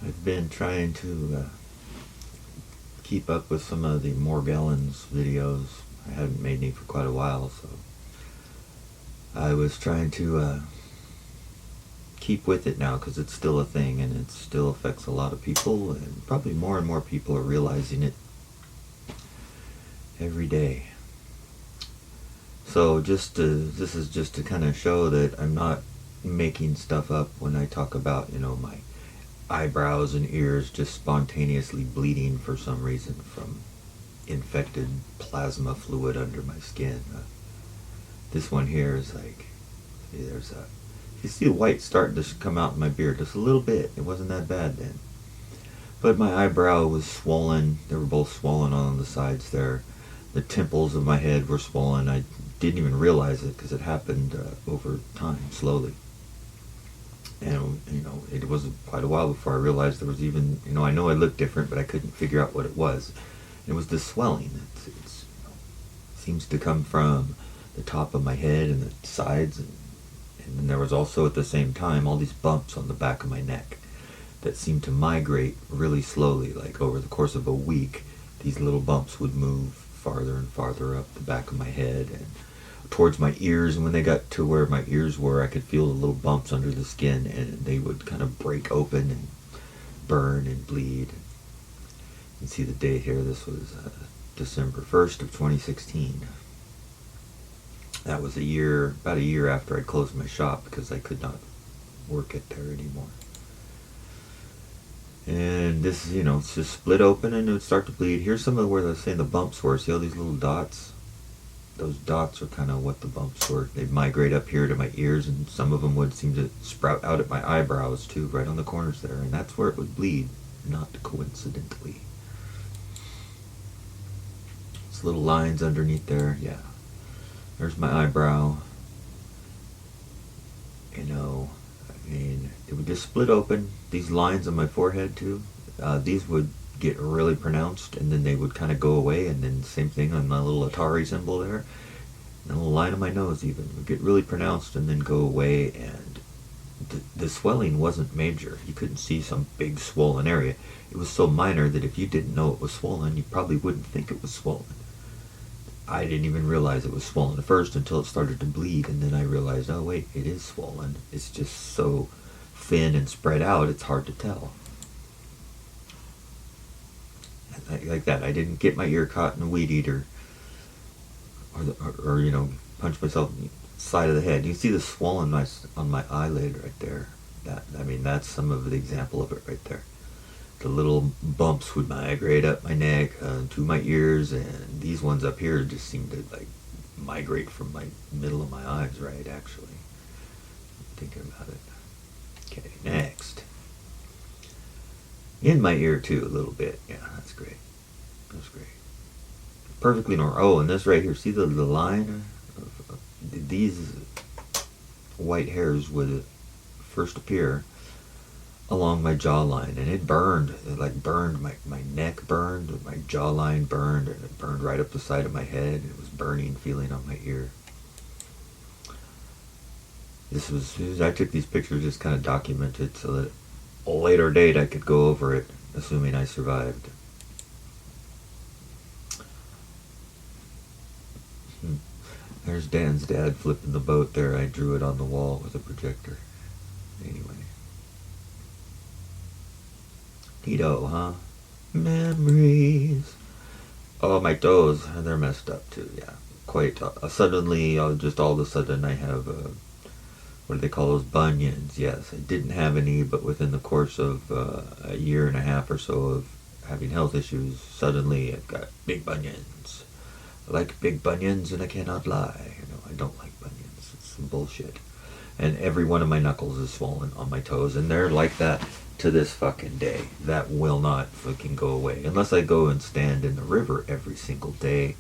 I've been trying to keep up with some of the Morgellons videos. I haven't made any for quite a while, so I was trying to keep with it now because it's still a thing and it still affects a lot of people, and probably more and more people are realizing it every day. So this is just to kind of show that I'm not making stuff up when I talk about, my eyebrows and ears just spontaneously bleeding for some reason from infected plasma fluid under my skin. This one here is like, see, you see the white starting to come out in my beard just a little bit. It wasn't that bad then. But my eyebrow was swollen. They were both swollen on the sides there. The temples of my head were swollen. I didn't even realize it because it happened over time, slowly. And, it wasn't quite a while before I realized there was even, I know I looked different, but I couldn't figure out what it was. It was this swelling. It seems to come from the top of my head and the sides. And then there was also at the same time all these bumps on the back of my neck that seemed to migrate really slowly. Like over the course of a week, these little bumps would move farther and farther up the back of my head and towards my ears, and when they got to where my ears were, I could feel the little bumps under the skin, and they would kind of break open and burn and bleed. You can see the date here. This was December 1st of 2016. That was about a year after I'd closed my shop because I could not work it there anymore. And this, it's just split open and it would start to bleed. Here's some of where they're saying the bumps were. See all these little dots? Those dots are kind of what the bumps were. They'd migrate up here to my ears, and some of them would seem to sprout out at my eyebrows too, right on the corners there, and that's where it would bleed, not coincidentally. It's little lines underneath there, yeah. There's my eyebrow. It would just split open. These lines on my forehead too, these would get really pronounced, and then they would kind of go away, and then same thing on my little Atari symbol there, and a little line on my nose even would get really pronounced and then go away. And the swelling wasn't major. You couldn't see some big swollen area. It was so minor that if you didn't know it was swollen, you probably wouldn't think it was swollen. I didn't even realize it was swollen at first until it started to bleed, and then I realized, oh wait, it is swollen. It's just so thin and spread out, it's hard to tell. Like that. I didn't get my ear caught in a weed eater or punch myself in the side of the head. You can see the swollenness on my eyelid right there. That's some of the example of it right there. The little bumps would migrate up my neck to my ears, and these ones up here just seem to like migrate from my middle of my eyes, right, actually. Thinking about it. Okay, next. In my ear too, a little bit. Yeah, that's great. That's great. Perfectly normal. Oh, and this right here, see the line? These white hairs would first appear along my jawline, and it burned. It like burned, my neck burned, my jawline burned, and it burned right up the side of my head. It was burning feeling on my ear. I took these pictures just kind of documented so that a later date I could go over it, assuming I survived. There's Dan's dad flipping the boat there. I drew it on the wall with a projector. Anyway. Neato, huh? Memories. Oh, my toes. They're messed up too, yeah. Quite suddenly, just all of a sudden I have, what do they call those, bunions? Yes, I didn't have any, but within the course of a year and a half or so of having health issues, suddenly I've got big bunions. I like big bunions, and I cannot lie. I don't like bunions. It's some bullshit. And every one of my knuckles is swollen on my toes, and they're like that to this fucking day. That will not fucking go away. Unless I go and stand in the river every single day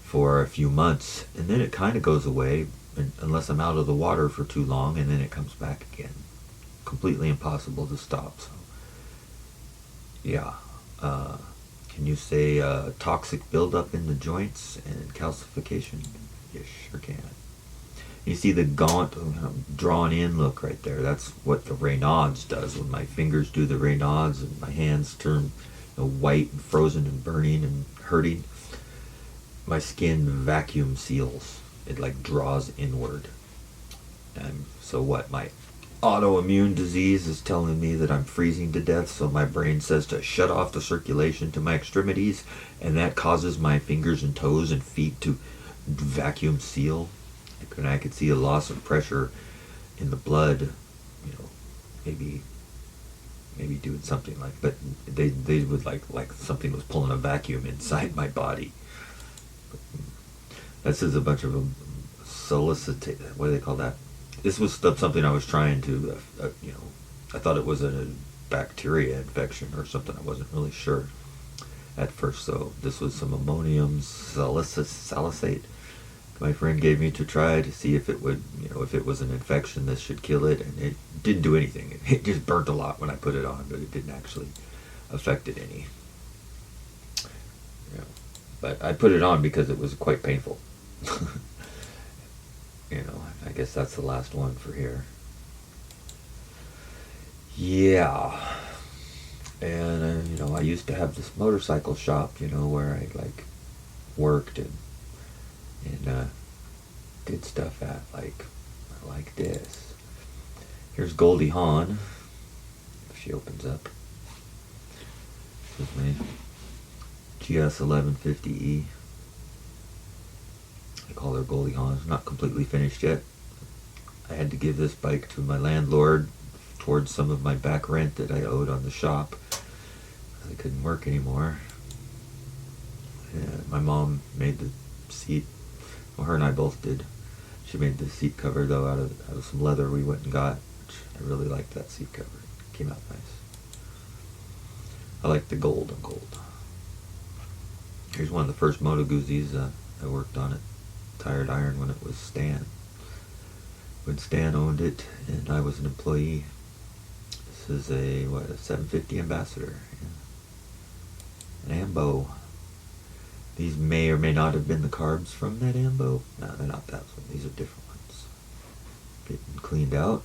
for a few months, and then it kind of goes away, unless I'm out of the water for too long, and then it comes back again. Completely impossible to stop. So, yeah. Can you say toxic buildup in the joints and calcification? You sure can. You see the gaunt, drawn in look right there. That's what the Raynaud's does. When my fingers do the Raynaud's and my hands turn white and frozen and burning and hurting, my skin vacuum seals. It like draws inward. And so what? My autoimmune disease is telling me that I'm freezing to death, so my brain says to shut off the circulation to my extremities, and that causes my fingers and toes and feet to vacuum seal. And I could see a loss of pressure in the blood, maybe doing something like, but they would like something was pulling a vacuum inside my body. This is a bunch of solicitate. What do they call that? This was something I was trying to, I thought it was a bacteria infection or something. I wasn't really sure at first. So this was some ammonium salicylate my friend gave me to try to see if it would, if it was an infection, this should kill it. And it didn't do anything. It just burnt a lot when I put it on, but it didn't actually affect it any. But I put it on because it was quite painful. I guess that's the last one for here. Yeah. And, I used to have this motorcycle shop, where I, worked and did stuff at, like this. Here's Goldie Hawn, if she opens up. This is my GS 1150E. I call her Goldie Hawn. It's not completely finished yet. I had to give this bike to my landlord towards some of my back rent that I owed on the shop. I couldn't work anymore. And my mom made the seat. Well, her and I both did. She made the seat cover though out of some leather we went and got. Which I really liked that seat cover. It came out nice. I like the gold on gold. Here's one of the first Moto Guzzi's I worked on it. Tired iron when it was Stan. When Stan owned it and I was an employee. This is a 750 Ambassador. Yeah. An Ambo. These may or may not have been the carbs from that Ambo. No, they're not that one. These are different ones. Getting cleaned out.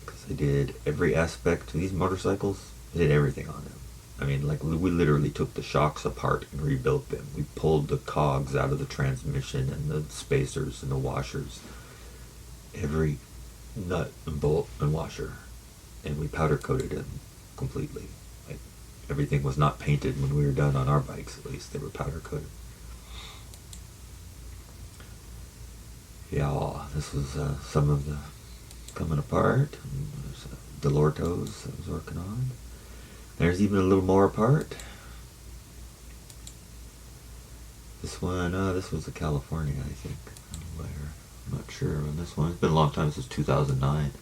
Because I did every aspect to these motorcycles. I did everything on them. I mean, we literally took the shocks apart and rebuilt them. We pulled the cogs out of the transmission and the spacers and the washers. Every nut and bolt and washer. And we powder coated them completely. Everything was not painted when we were done on our bikes, at least. They were powder coated. Yeah, this was some of the coming apart. And there's Delortos I was working on. There's even a little more apart. This one, this was a California, I think. I'm not sure on this one. It's been a long time since 2009.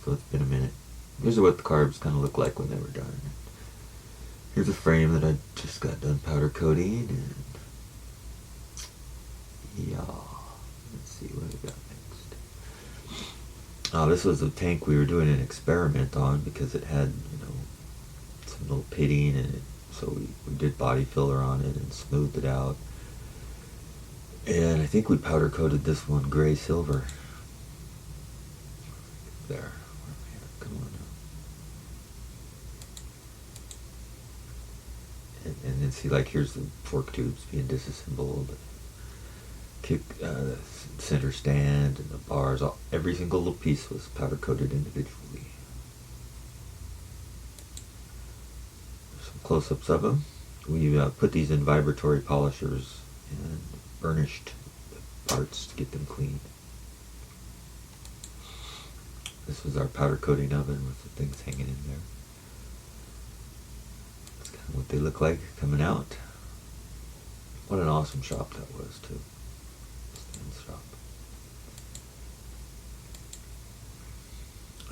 So it's been a minute. These are what the carbs kind of look like when they were done. Here's a frame that I just got done powder coating, and yeah, let's see what we got next. This was a tank we were doing an experiment on because it had, some little pitting, and so we did body filler on it and smoothed it out. And I think we powder coated this one gray silver. There. Come on now. And then see, here's the fork tubes being disassembled, kick, center stand, and the bars. Every single little piece was powder coated individually. There's some close-ups of them. We put these in vibratory polishers and burnished the parts to get them clean. This was our powder coating oven with the things hanging in there. What they look like coming out. What an awesome shop that was too. Stan's shop.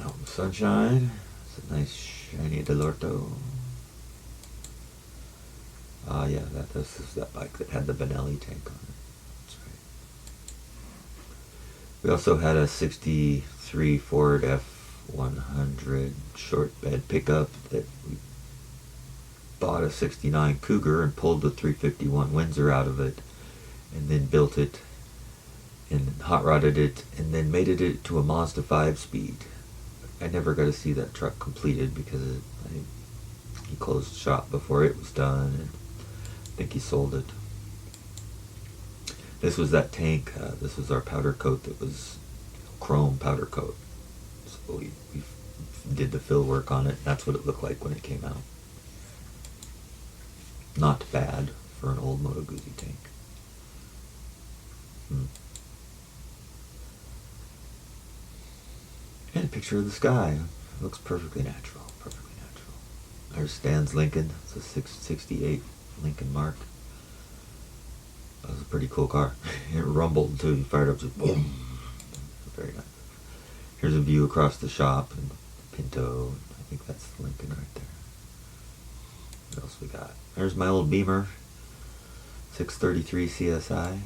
Out in the sunshine. It's a nice shiny Delorto. Yeah, this is that bike that had the Benelli tank on it. That's right. We also had a 63 Ford F100 short bed pickup that we bought a 69 Cougar and pulled the 351 Windsor out of it and then built it and hot rodded it, and then made it to a Mazda 5 speed. I never got to see that truck completed because he closed shop before it was done, and I think he sold it. This was that tank. This was our powder coat that was chrome powder coat. So we did the fill work on it. That's what it looked like when it came out. Not bad for an old Moto Guzzi tank. And a picture of the sky. It looks perfectly natural. Perfectly natural. There's Stan's Lincoln. It's a 668 Lincoln Mark. That was a pretty cool car. It rumbled until you fired up, just boom. Very nice. Here's a view across the shop and Pinto. I think that's the Lincoln right there. What else we got? There's my old Beamer, 633 CSI.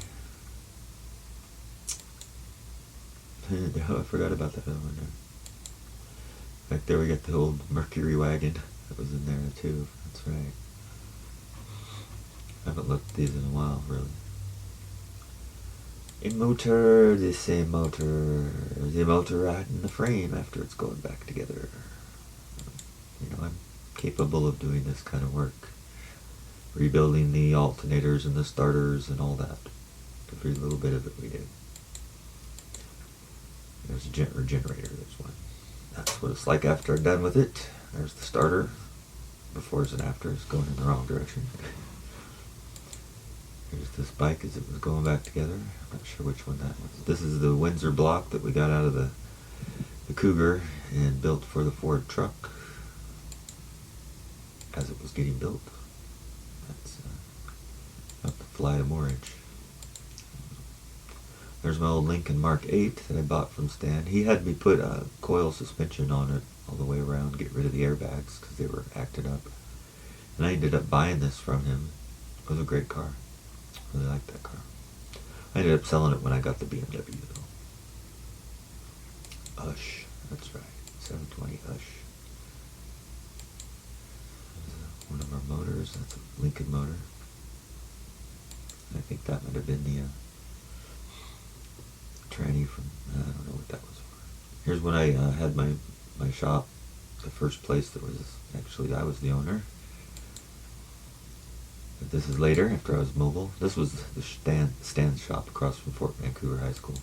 I forgot about that other one there. Back there we got the old Mercury wagon that was in there too. That's right. I haven't looked at these in a while, really. A motor, the same motor, the motor right in the frame after it's going back together. You know, I'm capable of doing this kind of work. Rebuilding the alternators and the starters and all that. Every little bit of it we did. There's a generator, there's one. That's what it's like after I'm done with it. There's the starter. Befores and afters going in the wrong direction. Here's this bike as it was going back together. I'm not sure which one that was. This is the Windsor block that we got out of the Cougar and built for the Ford truck as it was getting built. That's about to fly to Moorage. There's my old Lincoln Mark 8 that I bought from Stan. He had me put a coil suspension on it all the way around, get rid of the airbags because they were acted up. And I ended up buying this from him. It was a great car. Really liked that car. I ended up selling it when I got the BMW though. Ush, that's right. 720 Ush. One of our motors. That's a Lincoln motor. I think that might have been the tranny from, I don't know what that was for. Here's when I had my shop, the first place that was, actually I was the owner. But this is later, after I was mobile. This was the Stan's shop across from Fort Vancouver High School.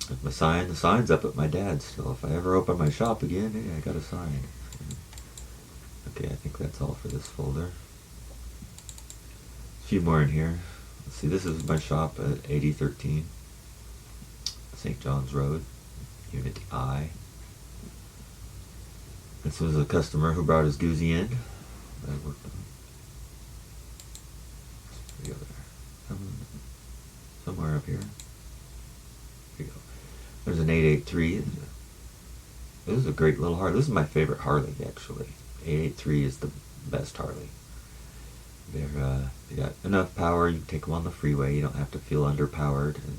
There's my sign. The sign's up at my dad's still. If I ever open my shop again, hey, I got a sign. Okay, I think that's all for this folder. A few more in here. Let's see, this is my shop at 8013 St. John's Road, Unit I. This was a customer who brought his Guzzi in. I worked on. Over there. Somewhere up here. Here you go. There's an 883. This is a great little Harley. This is my favorite Harley, actually. 883 is the best Harley. They got enough power. You can take them on the freeway. You don't have to feel underpowered. And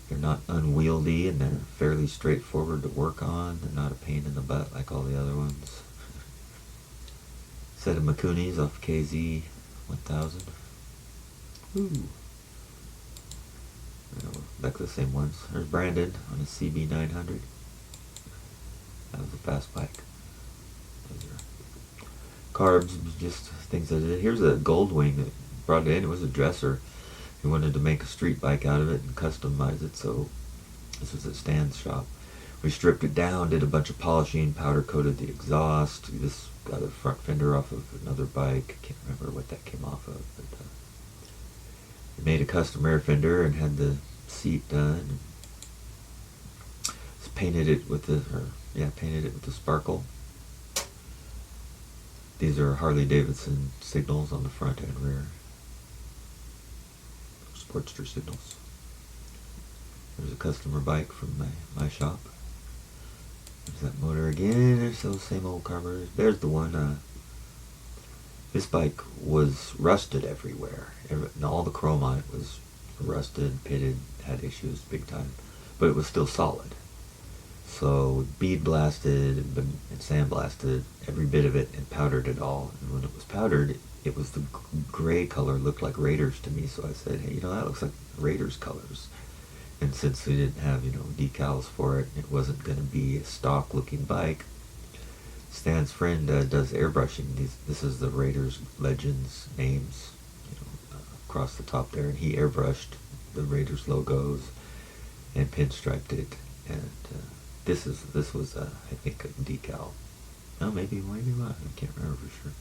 they're not unwieldy, and they're fairly straightforward to work on. They're not a pain in the butt like all the other ones. Set of Makunis off KZ 1000. Ooh. Back to the same ones. There's Brandon on a CB 900. That was a fast bike. Those are carbs, just things I did. Here's a Goldwing that brought it in. It was a dresser. He wanted to make a street bike out of it and customize it, so this was at Stan's shop. We stripped it down, did a bunch of polishing, powder coated the exhaust. This got a front fender off of another bike. I can't remember what that came off of, but we made a custom air fender and had the seat done. Painted it with the sparkle. These are Harley Davidson signals on the front and rear. Sportster signals. There's a customer bike from my shop. There's that motor again. There's those same old carburetors. There's the one. This bike was rusted everywhere. And all the chrome on it was rusted, pitted, had issues big time. But it was still solid. So bead blasted and sandblasted every bit of it and powdered it all. And when it was powdered, it was the gray color, looked like Raiders to me. So I said, hey, that looks like Raiders colors. And since we didn't have, decals for it, it wasn't going to be a stock looking bike. Stan's friend does airbrushing. This is the Raiders Legends names, across the top there, and he airbrushed the Raiders logos and pinstriped it. And this was I think a decal. No, maybe not. I can't remember for sure.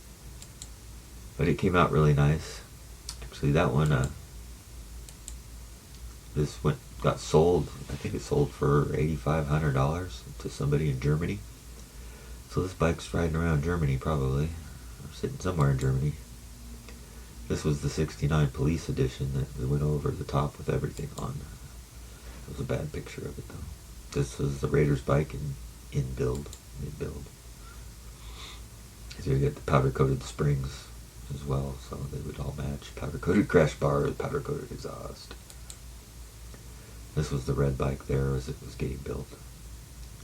But it came out really nice. Actually, that one, got sold. I think it sold for $8,500 to somebody in Germany. So this bike's riding around Germany probably, or sitting somewhere in Germany. This was the '69 Police Edition that went over the top with everything on. It was a bad picture of it though. This was the Raiders bike in build, mid-build. So you get the powder-coated springs as well, so they would all match. Powder-coated crash bar with powder-coated exhaust. This was the red bike there as it was getting built.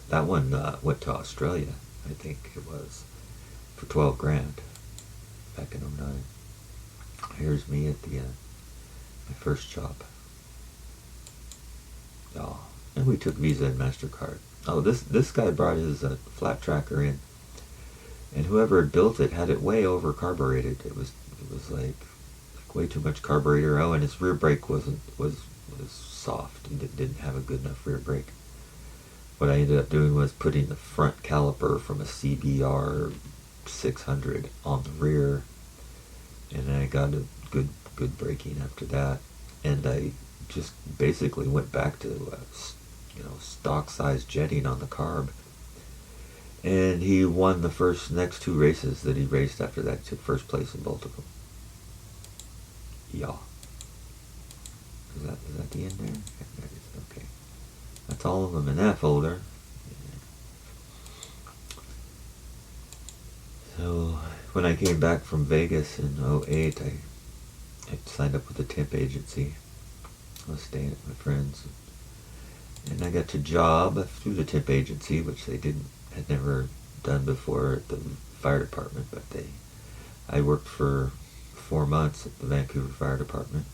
That one went to Australia, I think it was, for 12 grand back in '09. Here's me at the my first job. Oh, and we took Visa and MasterCard. Oh, this guy brought his flat tracker in, and whoever had built it had it way over carbureted. It was like way too much carburetor. Oh, and his rear brake was soft and it didn't have a good enough rear brake. What I ended up doing was putting the front caliper from a CBR 600 on the rear, and I got a good braking after that. And I just basically went back to stock size jetting on the carb. And he won the next two races that he raced after that. He took first place in both of them. Yeah. Is that the end there? That is, okay. That's all of them in that folder. So when I came back from Vegas in '08, I signed up with a temp agency. I was staying at my friend's, and I got a job through the temp agency, which they had never done before at the fire department. But I worked for 4 months at the Vancouver Fire Department.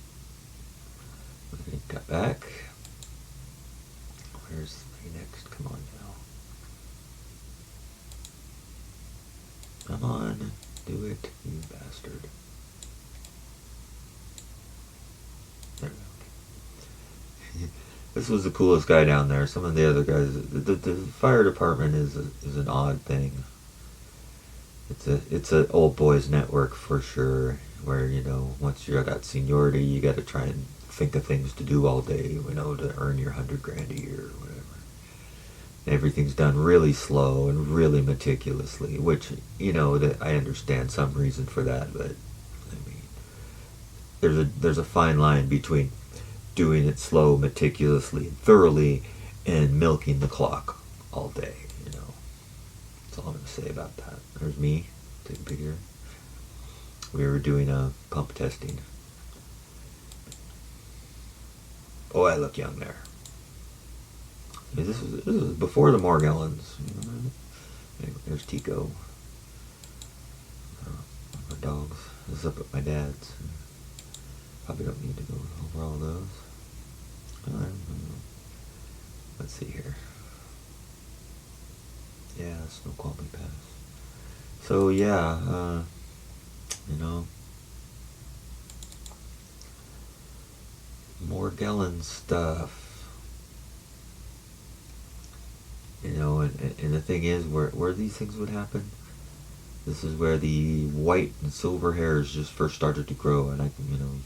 When I got back, where's my next? Come on now. Come on, do it, you bastard. There we go. This was the coolest guy down there. Some of the other guys, the fire department is an odd thing. It's a old boys network for sure, where once you got seniority, you got to try and think of things to do all day, to earn your $100 grand a year or whatever. Everything's done really slow and really meticulously, which that I understand some reason for that, but I mean, there's a fine line between doing it slow, meticulously, and thoroughly, and milking the clock all day. That's all I'm going to say about that. There's me, take a picture. We were doing pump testing. Oh, I look young there. This was before the Morgellons. There's Tico. My dogs. This is up at my dad's. Probably don't need to go over all those. Let's see here. Yeah, Snow Quality Pass. So yeah, Morgellons stuff. And the thing is, where these things would happen, this is where the white and silver hairs just first started to grow, and I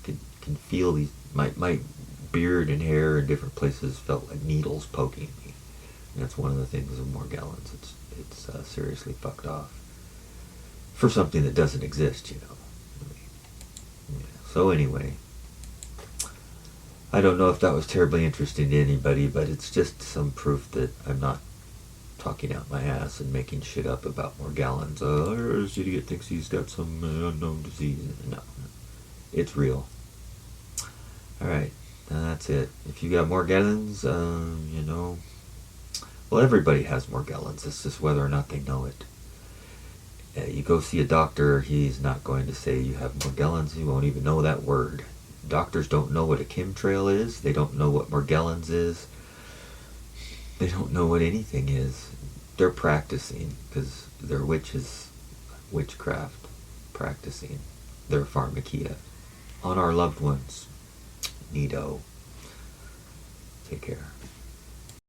can feel these. My beard and hair in different places felt like needles poking me. And that's one of the things of Morgellons. It's seriously fucked off for something that doesn't exist. So anyway, I don't know if that was terribly interesting to anybody, but it's just some proof that I'm not talking out my ass and making shit up about Morgellons. This idiot thinks he's got some unknown disease. No, it's real. Alright, that's it. If you got Morgellons, well, everybody has Morgellons. It's just whether or not they know it. You go see a doctor, he's not going to say you have Morgellons. He won't even know that word. Doctors don't know what a chemtrail is. They don't know what Morgellons is. They don't know what anything is. They're practicing because they're witches, witchcraft, practicing their pharmakia on our loved ones. Neato. Take care.